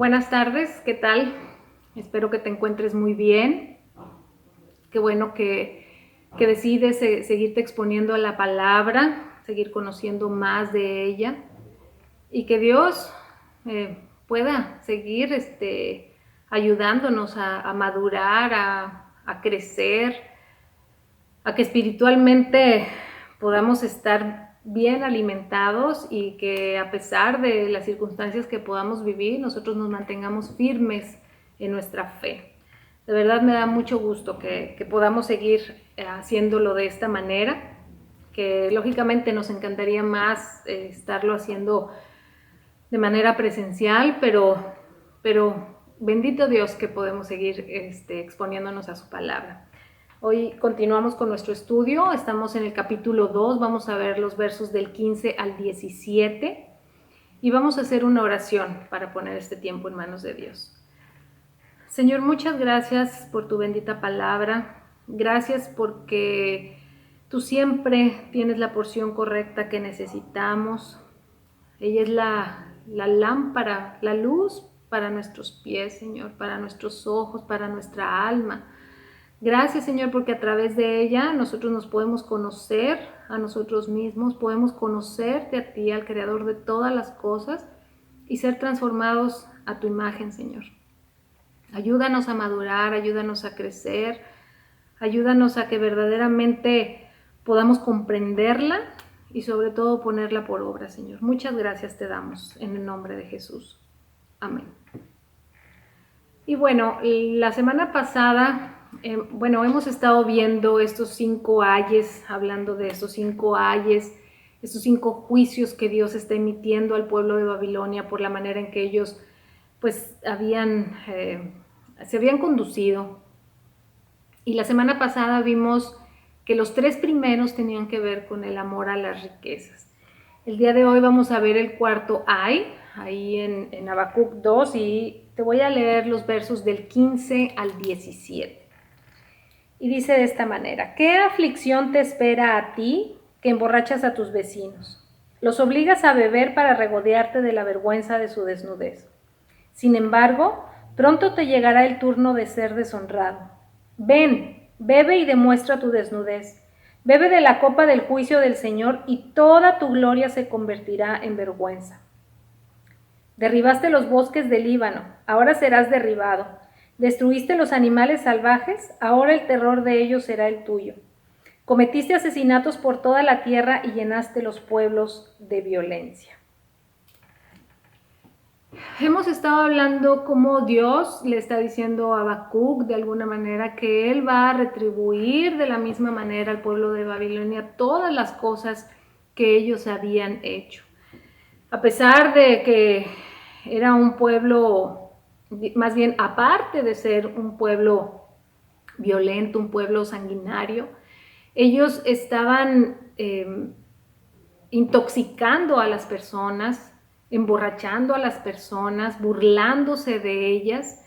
Buenas tardes, ¿qué tal? Espero que te encuentres muy bien. Qué bueno que decides seguirte exponiendo a la palabra, seguir conociendo más de ella y que Dios pueda seguir ayudándonos a madurar, a crecer, a que espiritualmente podamos estar bien alimentados y que a pesar de las circunstancias que podamos vivir, nosotros nos mantengamos firmes en nuestra fe. De verdad me da mucho gusto que podamos seguir haciéndolo de esta manera, que lógicamente nos encantaría más estarlo haciendo de manera presencial, pero bendito Dios que podemos seguir exponiéndonos a su palabra. Hoy continuamos con nuestro estudio, estamos en el capítulo 2, vamos a ver los versos del 15 al 17 y vamos a hacer una oración para poner este tiempo en manos de Dios. Señor, muchas gracias por tu bendita palabra, gracias porque tú siempre tienes la porción correcta que necesitamos. Ella es la lámpara, la luz para nuestros pies, Señor, para nuestros ojos, para nuestra alma. Gracias, Señor, porque a través de ella nosotros nos podemos conocer a nosotros mismos, podemos conocerte a ti, al Creador de todas las cosas, y ser transformados a tu imagen, Señor. Ayúdanos a madurar, ayúdanos a crecer, ayúdanos a que verdaderamente podamos comprenderla y sobre todo ponerla por obra, Señor. Muchas gracias te damos en el nombre de Jesús. Amén. Y bueno, la semana pasada, hemos estado viendo estos 5 ayes, hablando de estos 5 ayes, estos 5 juicios que Dios está emitiendo al pueblo de Babilonia por la manera en que ellos pues se habían conducido. Y la semana pasada vimos que los 3 primeros tenían que ver con el amor a las riquezas. El día de hoy vamos a ver el cuarto ay, ahí en Habacuc 2, y te voy a leer los versos del 15 al 17. Y dice de esta manera: ¿qué aflicción te espera a ti que emborrachas a tus vecinos? Los obligas a beber para regodearte de la vergüenza de su desnudez. Sin embargo, pronto te llegará el turno de ser deshonrado. Ven, bebe y demuestra tu desnudez. Bebe de la copa del juicio del Señor y toda tu gloria se convertirá en vergüenza. Derribaste los bosques del Líbano, ahora serás derribado. Destruiste los animales salvajes, ahora el terror de ellos será el tuyo. Cometiste asesinatos por toda la tierra y llenaste los pueblos de violencia. Hemos estado hablando cómo Dios le está diciendo a Habacuc de alguna manera que Él va a retribuir de la misma manera al pueblo de Babilonia todas las cosas que ellos habían hecho. A pesar de que era un pueblo, más bien aparte de ser un pueblo violento, un pueblo sanguinario, ellos estaban intoxicando a las personas, emborrachando a las personas, burlándose de ellas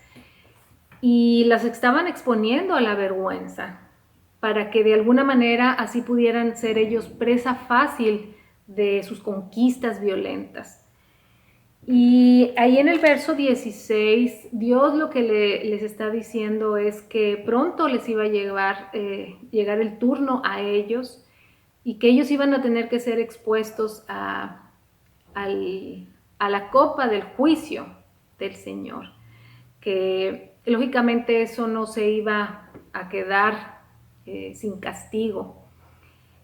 y las estaban exponiendo a la vergüenza para que de alguna manera así pudieran ser ellos presa fácil de sus conquistas violentas. Y ahí en el verso 16, Dios lo que les está diciendo es que pronto les iba a llegar el turno a ellos y que ellos iban a tener que ser expuestos a la copa del juicio del Señor, que lógicamente eso no se iba a quedar sin castigo.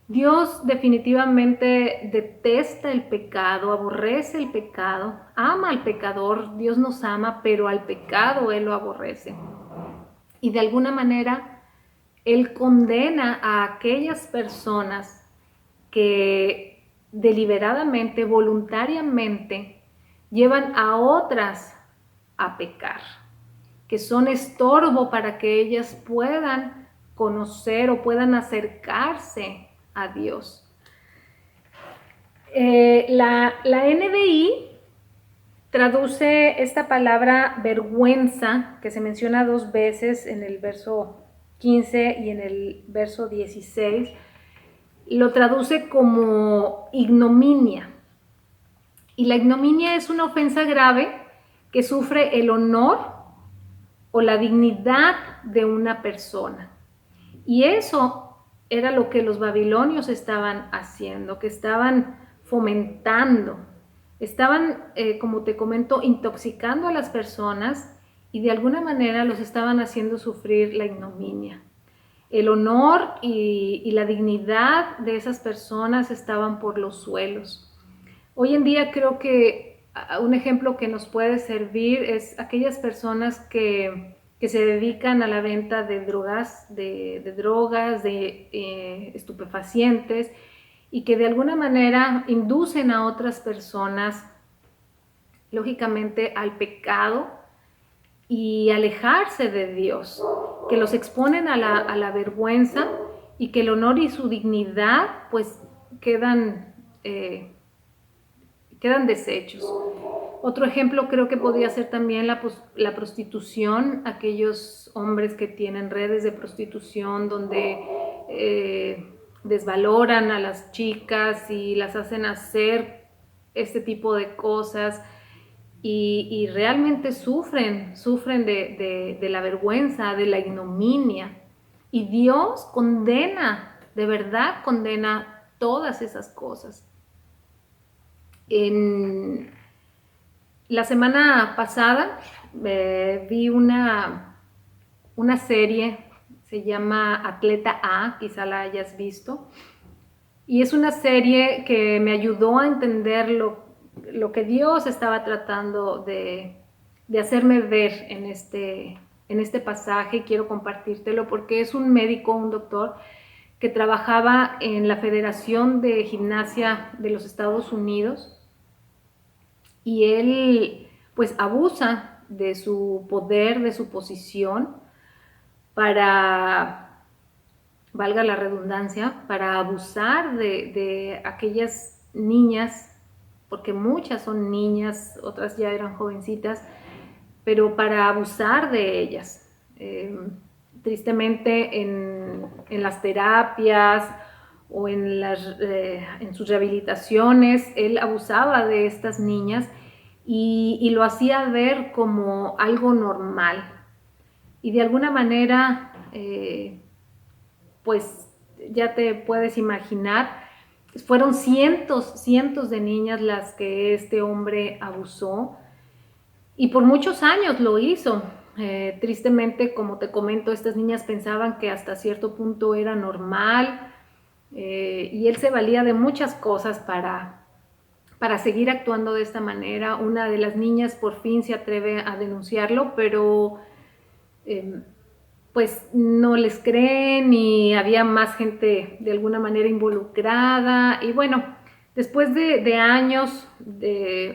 Dios definitivamente detesta el pecado, aborrece el pecado, ama al pecador, Dios nos ama, pero al pecado Él lo aborrece. Y de alguna manera Él condena a aquellas personas que deliberadamente, voluntariamente, llevan a otras a pecar, que son estorbo para que ellas puedan conocer o puedan acercarse a Dios. La NBI traduce esta palabra vergüenza, que se menciona 2 veces en el verso 15 y en el verso 16, lo traduce como ignominia. Y la ignominia es una ofensa grave que sufre el honor o la dignidad de una persona. Y eso era lo que los babilonios estaban haciendo, que estaban fomentando. Estaban, como te comento, intoxicando a las personas y de alguna manera los estaban haciendo sufrir la ignominia. El honor y la dignidad de esas personas estaban por los suelos. Hoy en día creo que un ejemplo que nos puede servir es aquellas personas que se dedican a la venta de drogas, de estupefacientes, y que de alguna manera inducen a otras personas, lógicamente, al pecado y alejarse de Dios, que los exponen a la vergüenza y que el honor y su dignidad pues quedan deshechos. Otro ejemplo creo que podría ser también la prostitución, aquellos hombres que tienen redes de prostitución donde desvaloran a las chicas y las hacen hacer este tipo de cosas y realmente sufren de la vergüenza, de la ignominia. Y Dios condena, de verdad condena todas esas cosas. En la semana pasada vi una serie, se llama Atleta A, quizá la hayas visto, y es una serie que me ayudó a entender lo que Dios estaba tratando de hacerme ver en este pasaje. Quiero compartírtelo porque es un médico, un doctor, que trabajaba en la Federación de Gimnasia de los Estados Unidos, y él pues abusa de su poder, de su posición, para, valga la redundancia, para abusar de aquellas niñas, porque muchas son niñas, otras ya eran jovencitas, pero para abusar de ellas. Tristemente en las terapias o en sus rehabilitaciones, él abusaba de estas niñas y lo hacía ver como algo normal. Y de alguna manera, pues ya te puedes imaginar, fueron cientos de niñas las que este hombre abusó, y por muchos años lo hizo. Tristemente, como te comento, estas niñas pensaban que hasta cierto punto era normal, y él se valía de muchas cosas para seguir actuando de esta manera. Una de las niñas por fin se atreve a denunciarlo, pero pues no les creen y había más gente de alguna manera involucrada. Y bueno, después de años,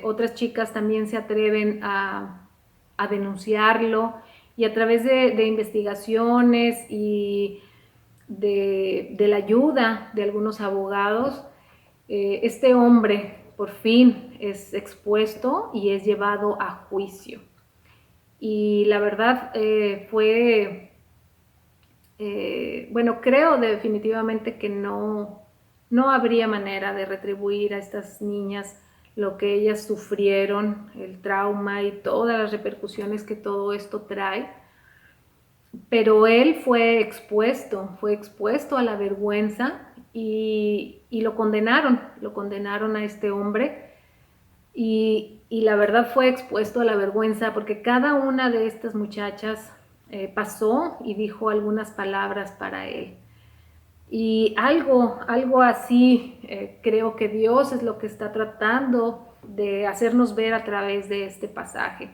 otras chicas también se atreven a denunciarlo, y a través de investigaciones y de la ayuda de algunos abogados, este hombre por fin es expuesto y es llevado a juicio. Y la verdad bueno, creo definitivamente que no habría manera de retribuir a estas niñas lo que ellas sufrieron, el trauma y todas las repercusiones que todo esto trae. Pero él fue expuesto a la vergüenza, y lo condenaron a este hombre, y la verdad fue expuesto a la vergüenza porque cada una de estas muchachas pasó y dijo algunas palabras para él. Y algo así creo que Dios es lo que está tratando de hacernos ver a través de este pasaje,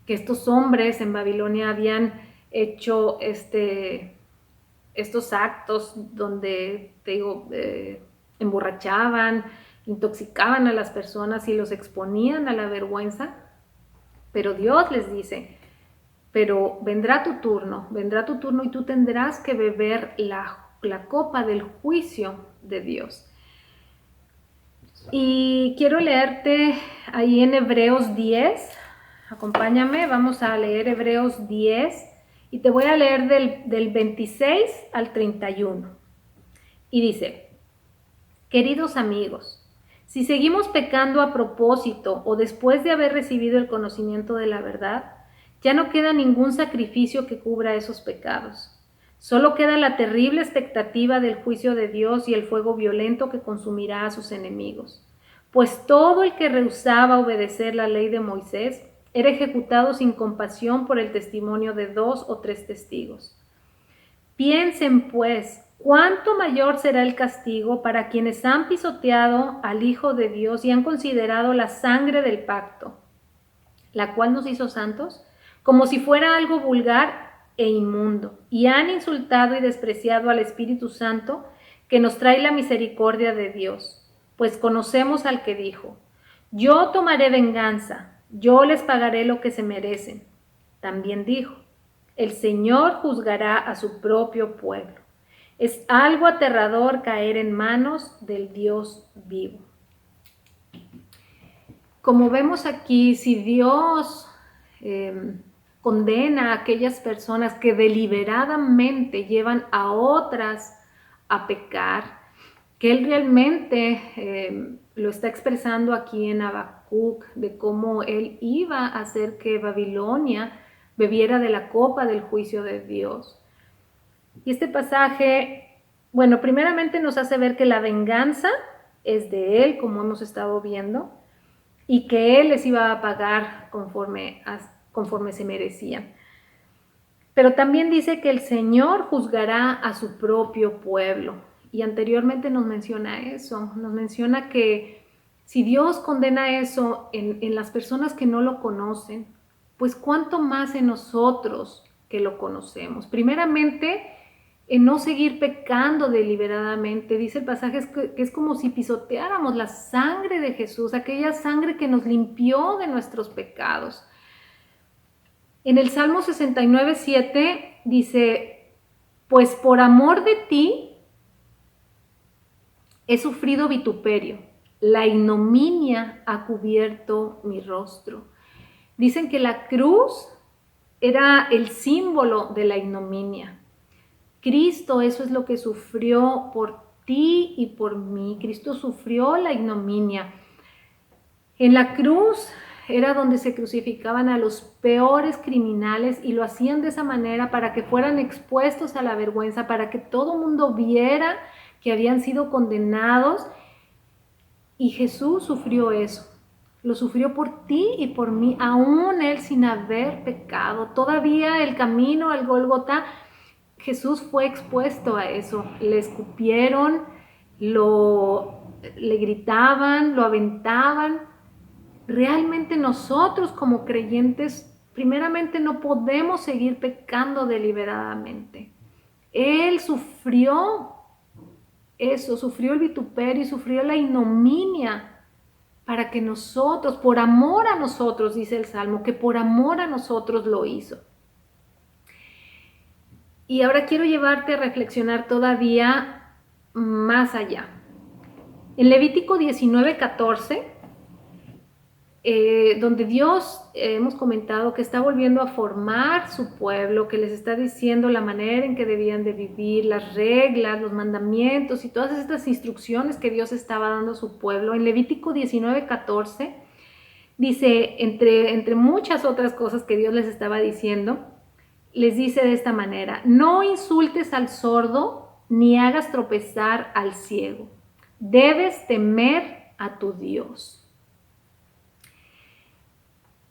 que estos hombres en Babilonia habían hecho estos actos donde, te digo, emborrachaban, intoxicaban a las personas y los exponían a la vergüenza. Pero Dios les dice: pero vendrá tu turno y tú tendrás que beber la copa del juicio de Dios. Y quiero leerte ahí en Hebreos 10, acompáñame, vamos a leer Hebreos 10, y te voy a leer del 26 al 31. Y dice: queridos amigos, Si seguimos pecando a propósito o después de haber recibido el conocimiento de la verdad, ya no queda ningún sacrificio que cubra esos pecados. Solo queda la terrible expectativa del juicio de Dios y el fuego violento que consumirá a sus enemigos. Pues todo el que rehusaba obedecer la ley de Moisés era ejecutado sin compasión por el testimonio de 2 o 3 testigos. Piensen, pues, cuánto mayor será el castigo para quienes han pisoteado al Hijo de Dios y han considerado la sangre del pacto, la cual nos hizo santos, como si fuera algo vulgar e inmundo, y han insultado y despreciado al Espíritu Santo, que nos trae la misericordia de Dios, pues conocemos al que dijo: yo tomaré venganza, yo les pagaré lo que se merecen. También dijo: el Señor juzgará a su propio pueblo. Es algo aterrador caer en manos del Dios vivo. Como vemos aquí, si Dios condena a aquellas personas que deliberadamente llevan a otras a pecar, que Él realmente lo está expresando aquí en Habacuc, de cómo Él iba a hacer que Babilonia bebiera de la copa del juicio de Dios. Y este pasaje, bueno, primeramente nos hace ver que la venganza es de Él, como hemos estado viendo, y que Él les iba a pagar conforme se merecían. Pero también dice que el Señor juzgará a su propio pueblo. Y anteriormente nos menciona eso, nos menciona que si Dios condena eso en las personas que no lo conocen, pues cuánto más en nosotros que lo conocemos. Primeramente, en no seguir pecando deliberadamente. Dice el pasaje que es como si pisoteáramos la sangre de Jesús, aquella sangre que nos limpió de nuestros pecados. En el Salmo 69:7 dice: pues por amor de ti he sufrido vituperio, la ignominia ha cubierto mi rostro. Dicen que la cruz era el símbolo de la ignominia. Cristo, eso es lo que sufrió por ti y por mí. Cristo sufrió la ignominia. En la cruz era donde se crucificaban a los peores criminales y lo hacían de esa manera para que fueran expuestos a la vergüenza, para que todo el mundo viera que habían sido condenados. Y Jesús sufrió eso. Lo sufrió por ti y por mí, aún Él sin haber pecado. Todavía el camino al Gólgota, Jesús fue expuesto a eso. Le escupieron, le gritaban, lo aventaban. Realmente nosotros como creyentes, primeramente no podemos seguir pecando deliberadamente. Él sufrió eso, sufrió el vituperio y sufrió la ignominia para que nosotros, por amor a nosotros, dice el Salmo, que por amor a nosotros lo hizo. Y ahora quiero llevarte a reflexionar todavía más allá. En Levítico 19:14, donde Dios, hemos comentado que está volviendo a formar su pueblo, que les está diciendo la manera en que debían de vivir, las reglas, los mandamientos y todas estas instrucciones que Dios estaba dando a su pueblo. En Levítico 19:14 dice, entre muchas otras cosas que Dios les estaba diciendo, les dice de esta manera: no insultes al sordo ni hagas tropezar al ciego. Debes temer a tu Dios.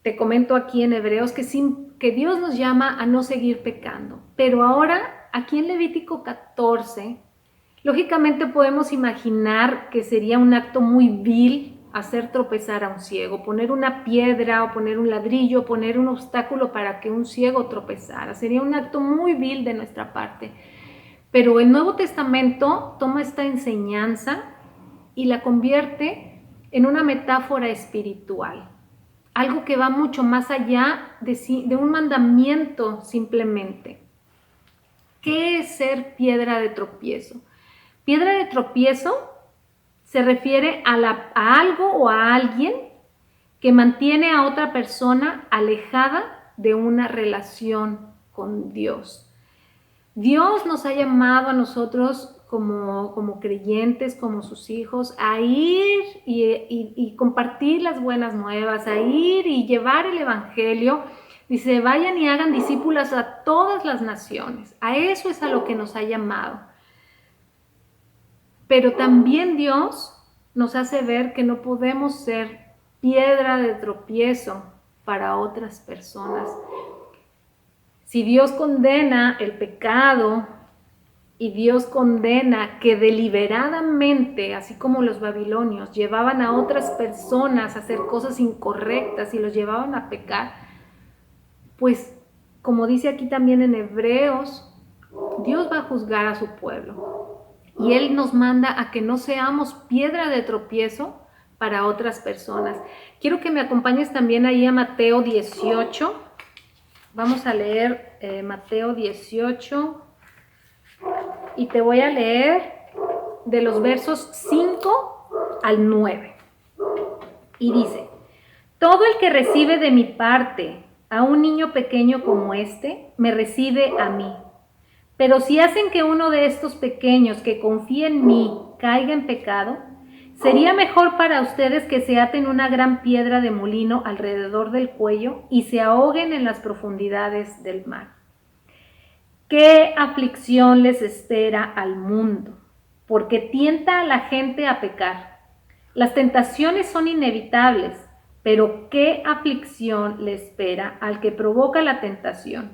Te comento aquí en Hebreos que Dios nos llama a no seguir pecando. Pero ahora, aquí en Levítico 14, lógicamente podemos imaginar que sería un acto muy vil hacer tropezar a un ciego, poner una piedra o poner un ladrillo, poner un obstáculo para que un ciego tropezara. Sería un acto muy vil de nuestra parte. Pero el Nuevo Testamento toma esta enseñanza y la convierte en una metáfora espiritual. Algo que va mucho más allá de un mandamiento simplemente. ¿Qué es ser piedra de tropiezo? Piedra de tropiezo se refiere a algo o a alguien que mantiene a otra persona alejada de una relación con Dios. Dios nos ha llamado a nosotros como creyentes, como sus hijos, a ir y compartir las buenas nuevas, a ir y llevar el evangelio. Dice, vayan y hagan discípulos a todas las naciones. A eso es a lo que nos ha llamado. Pero también Dios nos hace ver que no podemos ser piedra de tropiezo para otras personas. Si Dios condena el pecado y Dios condena que deliberadamente, así como los babilonios, llevaban a otras personas a hacer cosas incorrectas y los llevaban a pecar, pues como dice aquí también en Hebreos, Dios va a juzgar a su pueblo. Y Él nos manda a que no seamos piedra de tropiezo para otras personas. Quiero que me acompañes también ahí a Mateo 18. Vamos a leer Mateo 18 y te voy a leer de los versos 5 al 9. Y dice, todo el que recibe de mi parte a un niño pequeño como este, me recibe a mí. Pero si hacen que uno de estos pequeños que confía en mí caiga en pecado, sería mejor para ustedes que se aten una gran piedra de molino alrededor del cuello y se ahoguen en las profundidades del mar. ¿Qué aflicción les espera al mundo? Porque tienta a la gente a pecar. Las tentaciones son inevitables, pero ¿qué aflicción le espera al que provoca la tentación?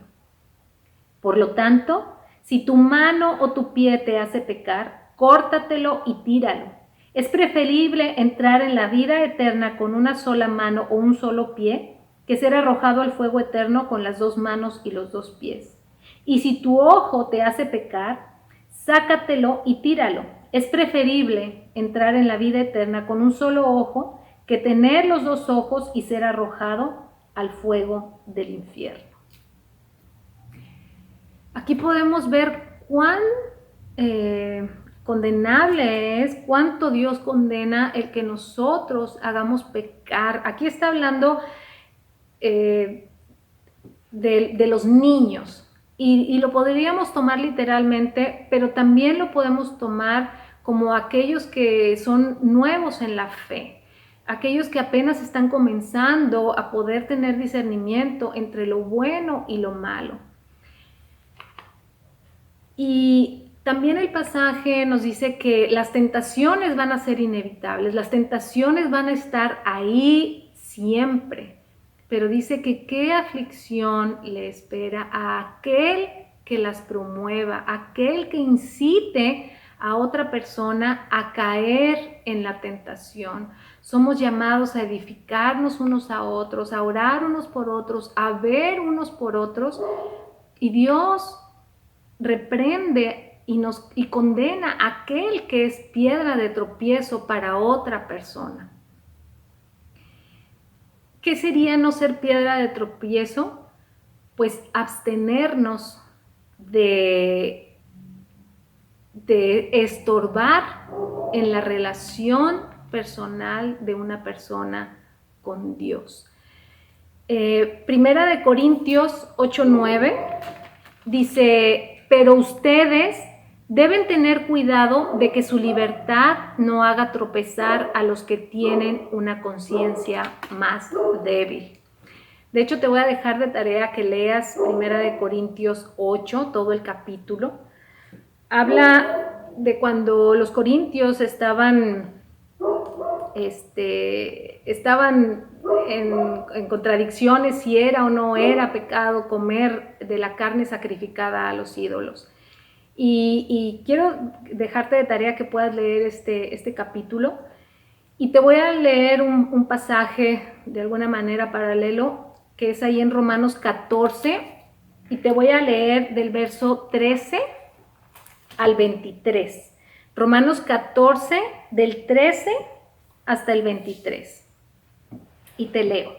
Por lo tanto, si tu mano o tu pie te hace pecar, córtatelo y tíralo. Es preferible entrar en la vida eterna con una sola mano o un solo pie que ser arrojado al fuego eterno con las 2 manos y los 2 pies. Y si tu ojo te hace pecar, sácatelo y tíralo. Es preferible entrar en la vida eterna con un solo ojo que tener los 2 ojos y ser arrojado al fuego del infierno. Aquí podemos ver cuán condenable es, cuánto Dios condena el que nosotros hagamos pecar. Aquí está hablando de los niños y lo podríamos tomar literalmente, pero también lo podemos tomar como aquellos que son nuevos en la fe, aquellos que apenas están comenzando a poder tener discernimiento entre lo bueno y lo malo. Y también el pasaje nos dice que las tentaciones van a ser inevitables, las tentaciones van a estar ahí siempre, pero dice que qué aflicción le espera a aquel que las promueva, a aquel que incite a otra persona a caer en la tentación. Somos llamados a edificarnos unos a otros, a orar unos por otros, a ver unos por otros, y Dios reprende y condena a aquel que es piedra de tropiezo para otra persona. ¿Qué sería no ser piedra de tropiezo? Pues abstenernos de estorbar en la relación personal de una persona con Dios. Primera de Corintios 8:9 dice, pero ustedes deben tener cuidado de que su libertad no haga tropezar a los que tienen una conciencia más débil. De hecho, te voy a dejar de tarea que leas 1 Corintios 8, todo el capítulo. Habla de cuando los corintios estaban en contradicciones si era o no era pecado comer de la carne sacrificada a los ídolos. Y quiero dejarte de tarea que puedas leer este capítulo, y te voy a leer un pasaje de alguna manera paralelo que es ahí en Romanos 14, y te voy a leer del verso 13 al 23. Romanos 14, del 13 hasta el 23. Y te leo.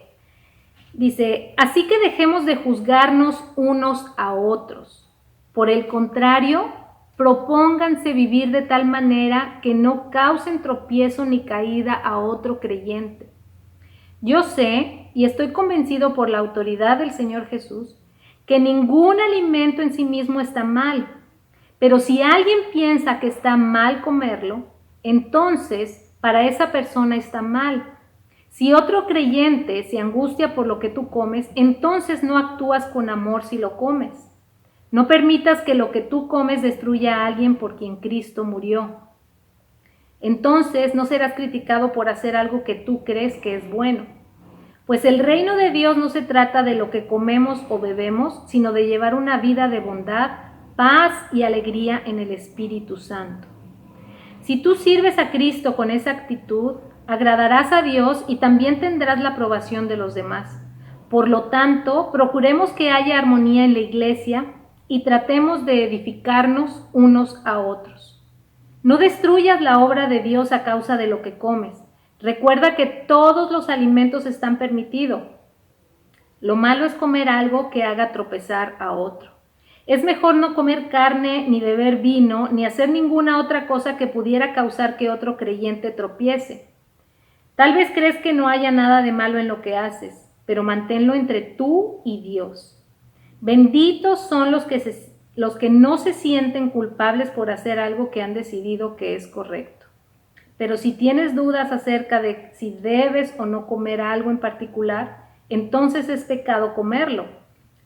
Dice, así que dejemos de juzgarnos unos a otros. Por el contrario, propónganse vivir de tal manera que no causen tropiezo ni caída a otro creyente. Yo sé, y estoy convencido por la autoridad del Señor Jesús, que ningún alimento en sí mismo está mal, Pero si alguien piensa que está mal comerlo, entonces para esa persona está mal. Si otro creyente se angustia por lo que tú comes, entonces no actúas con amor si lo comes. No permitas que lo que tú comes destruya a alguien por quien Cristo murió. Entonces no serás criticado por hacer algo que tú crees que es bueno. Pues el reino de Dios no se trata de lo que comemos o bebemos, sino de llevar una vida de bondad, paz y alegría en el Espíritu Santo. Si tú sirves a Cristo con esa actitud, agradarás a Dios y también tendrás la aprobación de los demás. Por lo tanto, procuremos que haya armonía en la iglesia y tratemos de edificarnos unos a otros. No destruyas la obra de Dios a causa de lo que comes. Recuerda que todos los alimentos están permitidos. Lo malo es comer algo que haga tropezar a otro. Es mejor no comer carne, ni beber vino, ni hacer ninguna otra cosa que pudiera causar que otro creyente tropiece. Tal vez crees que no haya nada de malo en lo que haces, pero manténlo entre tú y Dios. Benditos son los que no se sienten culpables por hacer algo que han decidido que es correcto. Pero si tienes dudas acerca de si debes o no comer algo en particular, entonces es pecado comerlo,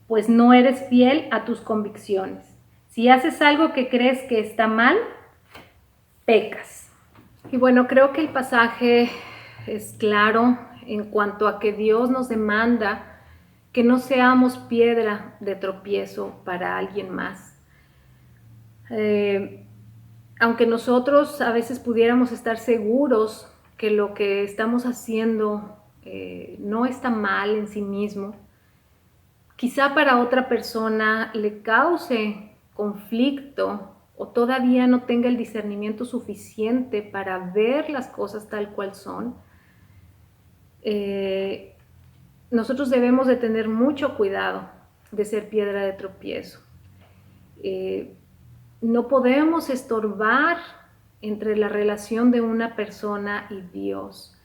pues no eres fiel a tus convicciones. Si haces algo que crees que está mal, pecas. Y bueno, creo que el pasaje es claro en cuanto a que Dios nos demanda que no seamos piedra de tropiezo para alguien más. Aunque nosotros a veces pudiéramos estar seguros que lo que estamos haciendo no está mal en sí mismo, quizá para otra persona le cause conflicto o todavía no tenga el discernimiento suficiente para ver las cosas tal cual son. Nosotros debemos de tener mucho cuidado de ser piedra de tropiezo. No podemos estorbar entre la relación de una persona y Dios.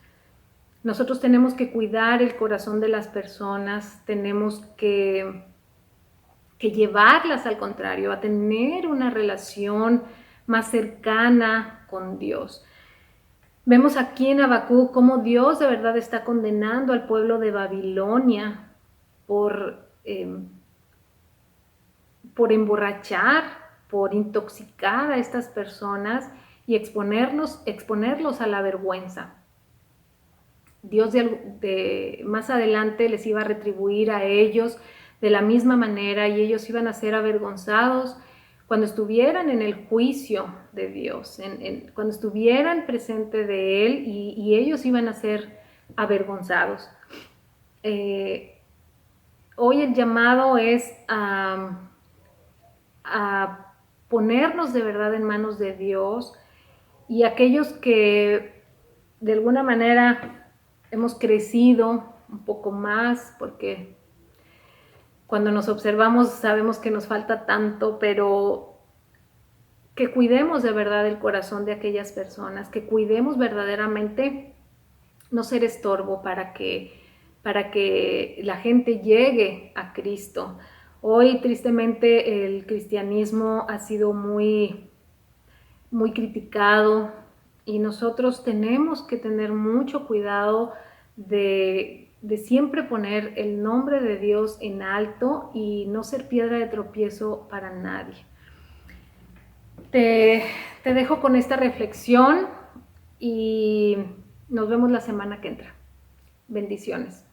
Nosotros tenemos que cuidar el corazón de las personas, tenemos que llevarlas al contrario, a tener una relación más cercana con Dios. Vemos aquí en Habacuc cómo Dios de verdad está condenando al pueblo de Babilonia por emborrachar, por intoxicar a estas personas y exponerlos a la vergüenza. Dios más adelante les iba a retribuir a ellos de la misma manera y ellos iban a ser avergonzados cuando estuvieran en el juicio de Dios, cuando estuvieran presente de Él y ellos iban a ser avergonzados. Hoy el llamado es a ponernos de verdad en manos de Dios y aquellos que de alguna manera hemos crecido un poco más, porque cuando nos observamos sabemos que nos falta tanto, pero que cuidemos de verdad el corazón de aquellas personas, que cuidemos verdaderamente no ser estorbo para que la gente llegue a Cristo. Hoy tristemente el cristianismo ha sido muy criticado y nosotros tenemos que tener mucho cuidado de siempre poner el nombre de Dios en alto y no ser piedra de tropiezo para nadie. Te dejo con esta reflexión y nos vemos la semana que entra. Bendiciones.